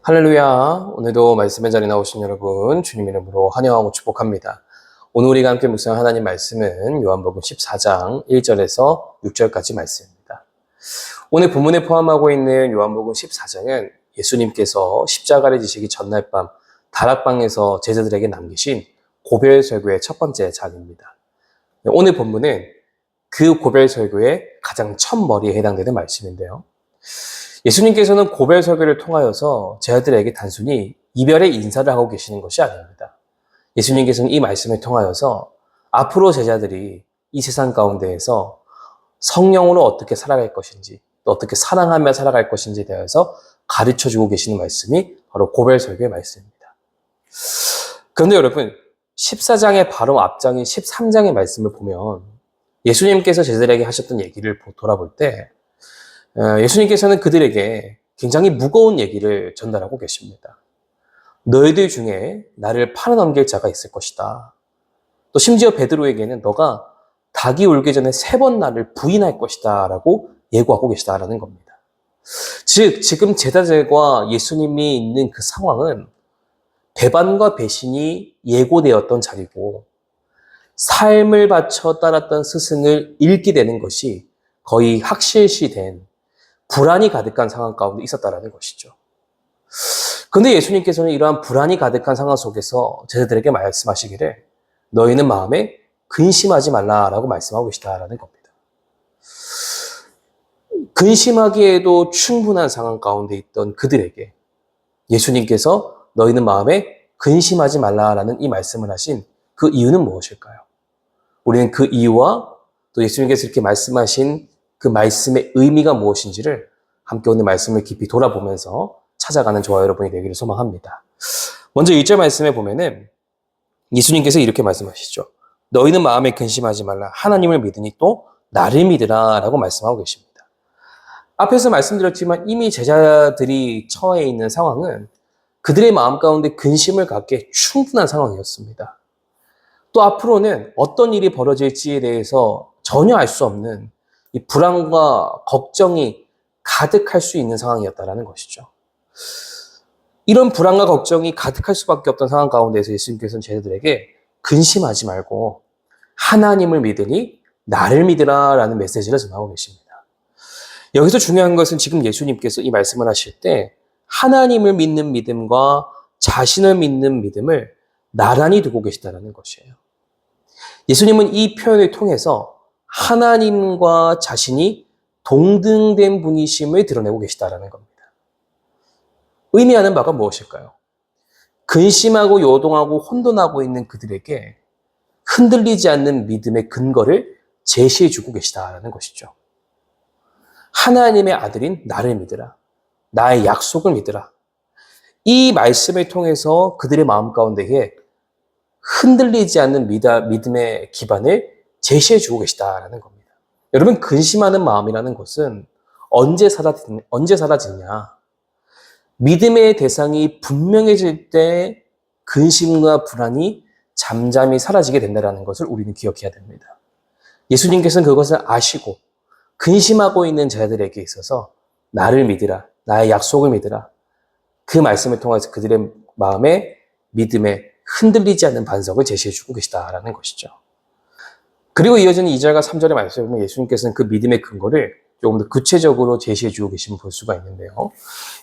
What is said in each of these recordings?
할렐루야. 오늘도 말씀의 자리에 나오신 여러분 주님 이름으로 환영하고 축복합니다. 오늘 우리가 함께 묵상할 하나님 말씀은 요한복음 14장 1절에서 6절까지 말씀입니다. 오늘 본문에 포함하고 있는 요한복음 14장은 예수님께서 십자가를 지시기 전날 밤 다락방에서 제자들에게 남기신 고별설교의 첫 번째 장입니다. 오늘 본문은 그 고별설교의 가장 첫머리에 해당되는 말씀인데요. 예수님께서는 고별 설교를 통하여서 제자들에게 단순히 이별의 인사를 하고 계시는 것이 아닙니다. 예수님께서는 이 말씀을 통하여서 앞으로 제자들이 이 세상 가운데에서 성령으로 어떻게 살아갈 것인지, 또 어떻게 사랑하며 살아갈 것인지에 대해서 가르쳐주고 계시는 말씀이 바로 고별 설교의 말씀입니다. 그런데 여러분, 14장의 바로 앞장인 13장의 말씀을 보면 예수님께서 제자들에게 하셨던 얘기를 돌아볼 때 예수님께서는 그들에게 굉장히 무거운 얘기를 전달하고 계십니다. 너희들 중에 나를 팔아넘길 자가 있을 것이다. 또 심지어 베드로에게는 너가 닭이 울기 전에 3번 나를 부인할 것이다 라고 예고하고 계시다라는 겁니다. 즉 지금 제자들과 예수님이 있는 그 상황은 배반과 배신이 예고되었던 자리고 삶을 바쳐 따랐던 스승을 잃게 되는 것이 거의 확실시된 불안이 가득한 상황 가운데 있었다라는 것이죠. 그런데 예수님께서는 이러한 불안이 가득한 상황 속에서 제자들에게 말씀하시기를 너희는 마음에 근심하지 말라라고 말씀하고 계시다라는 겁니다. 근심하기에도 충분한 상황 가운데 있던 그들에게 예수님께서 너희는 마음에 근심하지 말라라는 이 말씀을 하신 그 이유는 무엇일까요? 우리는 그 이유와 또 예수님께서 이렇게 말씀하신 그 말씀의 의미가 무엇인지를 함께 오늘 말씀을 깊이 돌아보면서 찾아가는 저와 여러분이 되기를 소망합니다. 먼저 1절 말씀에 보면은 예수님께서 이렇게 말씀하시죠. 너희는 마음에 근심하지 말라. 하나님을 믿으니 또 나를 믿으라 라고 말씀하고 계십니다. 앞에서 말씀드렸지만 이미 제자들이 처해 있는 상황은 그들의 마음 가운데 근심을 갖기에 충분한 상황이었습니다. 또 앞으로는 어떤 일이 벌어질지에 대해서 전혀 알 수 없는 이 불안과 걱정이 가득할 수 있는 상황이었다라는 것이죠. 이런 불안과 걱정이 가득할 수밖에 없던 상황 가운데에서 예수님께서는 제자들에게 근심하지 말고 하나님을 믿으니 나를 믿으라라는 메시지를 전하고 계십니다. 여기서 중요한 것은 지금 예수님께서 이 말씀을 하실 때 하나님을 믿는 믿음과 자신을 믿는 믿음을 나란히 두고 계시다는 것이에요. 예수님은 이 표현을 통해서 하나님과 자신이 동등된 분이심을 드러내고 계시다라는 겁니다. 의미하는 바가 무엇일까요? 근심하고 요동하고 혼돈하고 있는 그들에게 흔들리지 않는 믿음의 근거를 제시해주고 계시다라는 것이죠. 하나님의 아들인 나를 믿으라. 나의 약속을 믿으라. 이 말씀을 통해서 그들의 마음 가운데에 흔들리지 않는 믿음의 기반을 제시해주고 계시다라는 겁니다. 여러분, 근심하는 마음이라는 것은 언제 사라지냐? 믿음의 대상이 분명해질 때 근심과 불안이 잠잠히 사라지게 된다는 것을 우리는 기억해야 됩니다. 예수님께서는 그것을 아시고 근심하고 있는 자들에게 있어서 나를 믿으라, 나의 약속을 믿으라. 그 말씀을 통해서 그들의 마음에 믿음에 흔들리지 않는 반석을 제시해주고 계시다라는 것이죠. 그리고 이어지는 2절과 3절의 말씀을 보면 예수님께서는 그 믿음의 근거를 조금 더 구체적으로 제시해주고 계시면 볼 수가 있는데요.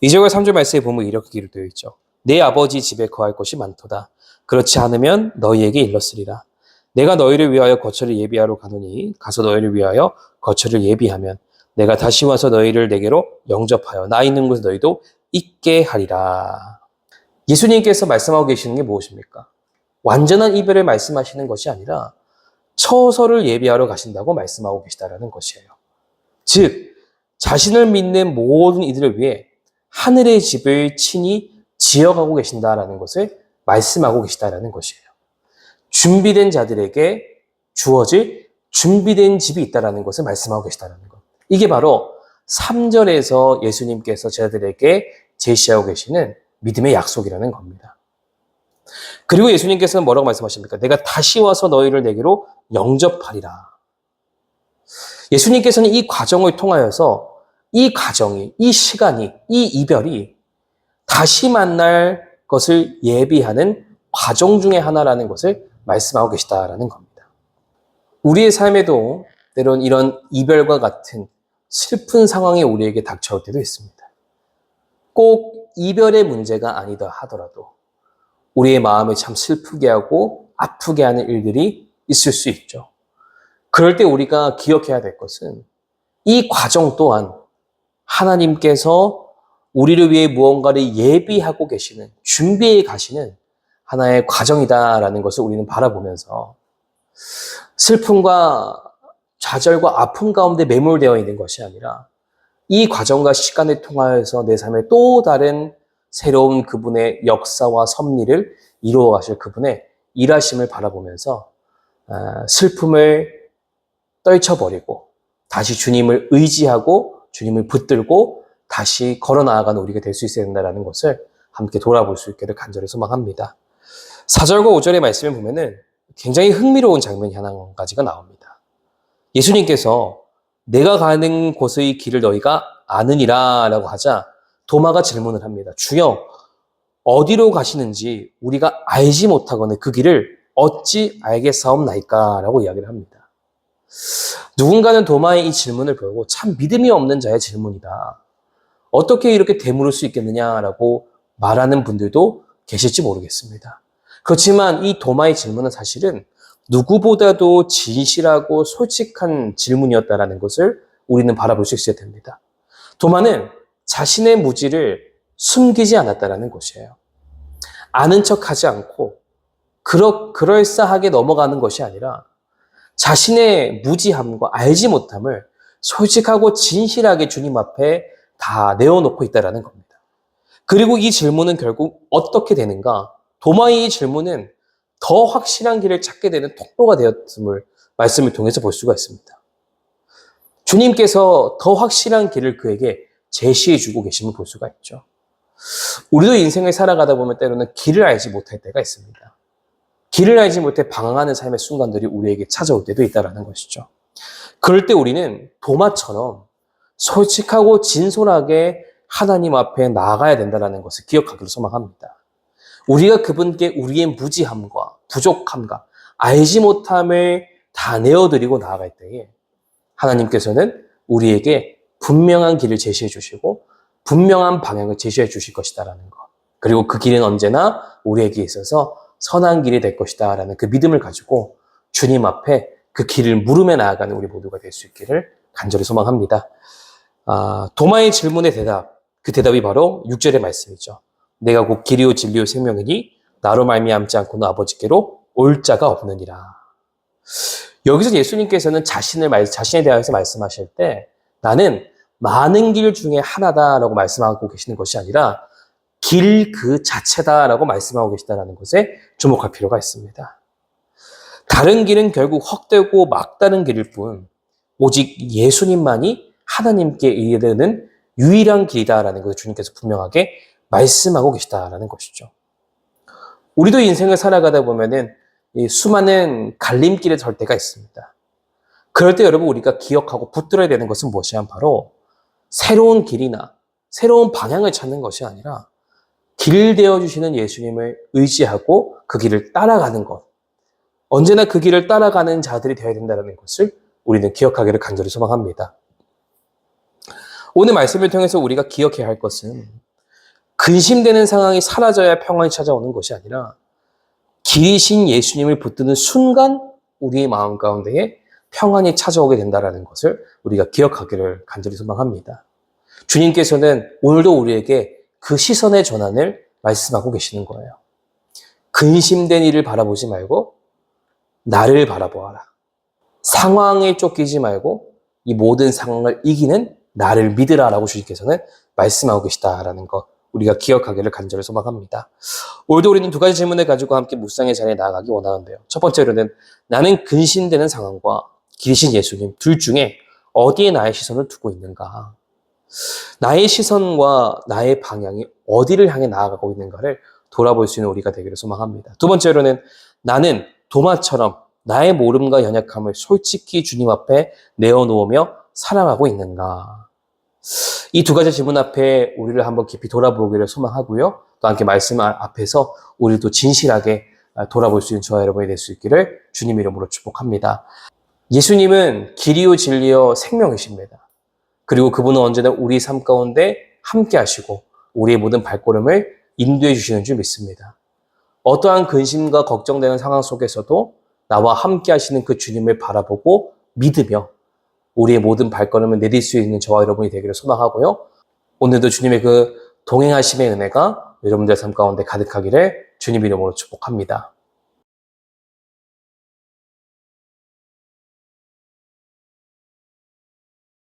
2절과 3절 말씀에 보면 이렇게 기록되어 있죠. 내 아버지 집에 거할 곳이 많도다. 그렇지 않으면 너희에게 일렀으리라. 내가 너희를 위하여 거처를 예비하러 가노니 가서 너희를 위하여 거처를 예비하면 내가 다시 와서 너희를 내게로 영접하여 나 있는 곳에 너희도 있게 하리라. 예수님께서 말씀하고 계시는 게 무엇입니까? 완전한 이별을 말씀하시는 것이 아니라 처소를 예비하러 가신다고 말씀하고 계시다라는 것이에요. 즉, 자신을 믿는 모든 이들을 위해 하늘의 집을 친히 지어가고 계신다라는 것을 말씀하고 계시다라는 것이에요. 준비된 자들에게 주어질 준비된 집이 있다라는 것을 말씀하고 계시다라는 것. 이게 바로 3절에서 예수님께서 제자들에게 제시하고 계시는 믿음의 약속이라는 겁니다. 그리고 예수님께서는 뭐라고 말씀하십니까? 내가 다시 와서 너희를 내게로 영접하리라. 예수님께서는 이 과정을 통하여서 이 가정이, 이 시간이, 이 이별이 다시 만날 것을 예비하는 과정 중에 하나라는 것을 말씀하고 계시다라는 겁니다. 우리의 삶에도 때론 이런 이별과 같은 슬픈 상황이 우리에게 닥쳐올 때도 있습니다. 꼭 이별의 문제가 아니다 하더라도 우리의 마음을 참 슬프게 하고 아프게 하는 일들이 있을 수 있죠. 그럴 때 우리가 기억해야 될 것은 이 과정 또한 하나님께서 우리를 위해 무언가를 예비하고 계시는, 준비해 가시는 하나의 과정이다라는 것을 우리는 바라보면서 슬픔과 좌절과 아픔 가운데 매몰되어 있는 것이 아니라 이 과정과 시간을 통하여서 내 삶에 또 다른 새로운 그분의 역사와 섭리를 이루어 가실 그분의 일하심을 바라보면서 슬픔을 떨쳐버리고 다시 주님을 의지하고 주님을 붙들고 다시 걸어 나아가는 우리가 될 수 있어야 된다는 것을 함께 돌아볼 수 있기를 간절히 소망합니다. 4절과 5절의 말씀을 보면은 굉장히 흥미로운 장면이 한 가지가 나옵니다. 예수님께서 내가 가는 곳의 길을 너희가 아느니라 라고 하자 도마가 질문을 합니다. 주여, 어디로 가시는지 우리가 알지 못하거늘 그 길을 어찌 알겠사옵나이까 라고 이야기를 합니다. 누군가는 도마의 이 질문을 보고 참 믿음이 없는 자의 질문이다. 어떻게 이렇게 되물을 수 있겠느냐라고 말하는 분들도 계실지 모르겠습니다. 그렇지만 이 도마의 질문은 사실은 누구보다도 진실하고 솔직한 질문이었다는 것을 우리는 바라볼 수 있어야 됩니다. 도마는 자신의 무지를 숨기지 않았다는 것이에요. 아는 척하지 않고 그럴싸하게 넘어가는 것이 아니라 자신의 무지함과 알지 못함을 솔직하고 진실하게 주님 앞에 다 내어놓고 있다는 겁니다. 그리고 이 질문은 결국 어떻게 되는가? 도마의 이 질문은 더 확실한 길을 찾게 되는 통로가 되었음을 말씀을 통해서 볼 수가 있습니다. 주님께서 더 확실한 길을 그에게 제시해 주고 계심을 볼 수가 있죠. 우리도 인생을 살아가다 보면 때로는 길을 알지 못할 때가 있습니다. 길을 알지 못해 방황하는 삶의 순간들이 우리에게 찾아올 때도 있다는 것이죠. 그럴 때 우리는 도마처럼 솔직하고 진솔하게 하나님 앞에 나아가야 된다는 것을 기억하기를 소망합니다. 우리가 그분께 우리의 무지함과 부족함과 알지 못함을 다 내어드리고 나아갈 때에 하나님께서는 우리에게 분명한 길을 제시해 주시고 분명한 방향을 제시해 주실 것이다라는 것. 그리고 그 길은 언제나 우리에게 있어서 선한 길이 될 것이다라는 그 믿음을 가지고 주님 앞에 그 길을 물으며 나아가는 우리 모두가 될 수 있기를 간절히 소망합니다. 도마의 질문의 대답, 그 대답이 바로 6절의 말씀이죠. 내가 곧 길이요 진리요 생명이니 나로 말미암지 않고는 아버지께로 올 자가 없느니라. 여기서 예수님께서는 자신에 대해서 말씀하실 때 나는 많은 길 중에 하나다라고 말씀하고 계시는 것이 아니라 길 그 자체다라고 말씀하고 계시다는 것에 주목할 필요가 있습니다. 다른 길은 결국 헛되고 막다른 길일 뿐 오직 예수님만이 하나님께 이르는 유일한 길이다라는 것을 주님께서 분명하게 말씀하고 계시다라는 것이죠. 우리도 인생을 살아가다 보면은 수많은 갈림길에 설 때가 있습니다. 그럴 때 여러분 우리가 기억하고 붙들어야 되는 것은 무엇이냐? 바로 새로운 길이나 새로운 방향을 찾는 것이 아니라 길 되어주시는 예수님을 의지하고 그 길을 따라가는 것. 언제나 그 길을 따라가는 자들이 되어야 된다는 것을 우리는 기억하기를 간절히 소망합니다. 오늘 말씀을 통해서 우리가 기억해야 할 것은 근심되는 상황이 사라져야 평안이 찾아오는 것이 아니라 길이신 예수님을 붙드는 순간 우리의 마음 가운데에 평안이 찾아오게 된다는 것을 우리가 기억하기를 간절히 소망합니다. 주님께서는 오늘도 우리에게 그 시선의 전환을 말씀하고 계시는 거예요. 근심된 일을 바라보지 말고 나를 바라보아라. 상황에 쫓기지 말고 이 모든 상황을 이기는 나를 믿으라라고 주님께서는 말씀하고 계시다라는 것 우리가 기억하기를 간절히 소망합니다. 오늘도 우리는 두 가지 질문을 가지고 함께 묵상의 자리에 나아가기 원하는데요. 첫 번째로는 나는 근심되는 상황과 길이신 예수님 둘 중에 어디에 나의 시선을 두고 있는가? 나의 시선과 나의 방향이 어디를 향해 나아가고 있는가를 돌아볼 수 있는 우리가 되기를 소망합니다. 두 번째로는 나는 도마처럼 나의 모름과 연약함을 솔직히 주님 앞에 내어놓으며 살아가고 있는가? 이 두 가지 질문 앞에 우리를 한번 깊이 돌아보기를 소망하고요. 또 함께 말씀 앞에서 우리도 진실하게 돌아볼 수 있는 저와 여러분이 될 수 있기를 주님 이름으로 축복합니다. 예수님은 길이요 진리요 생명이십니다. 그리고 그분은 언제나 우리 삶 가운데 함께 하시고 우리의 모든 발걸음을 인도해 주시는 줄 믿습니다. 어떠한 근심과 걱정되는 상황 속에서도 나와 함께 하시는 그 주님을 바라보고 믿으며 우리의 모든 발걸음을 내딜 수 있는 저와 여러분이 되기를 소망하고요. 오늘도 주님의 그 동행하심의 은혜가 여러분들의 삶 가운데 가득하기를 주님 이름으로 축복합니다.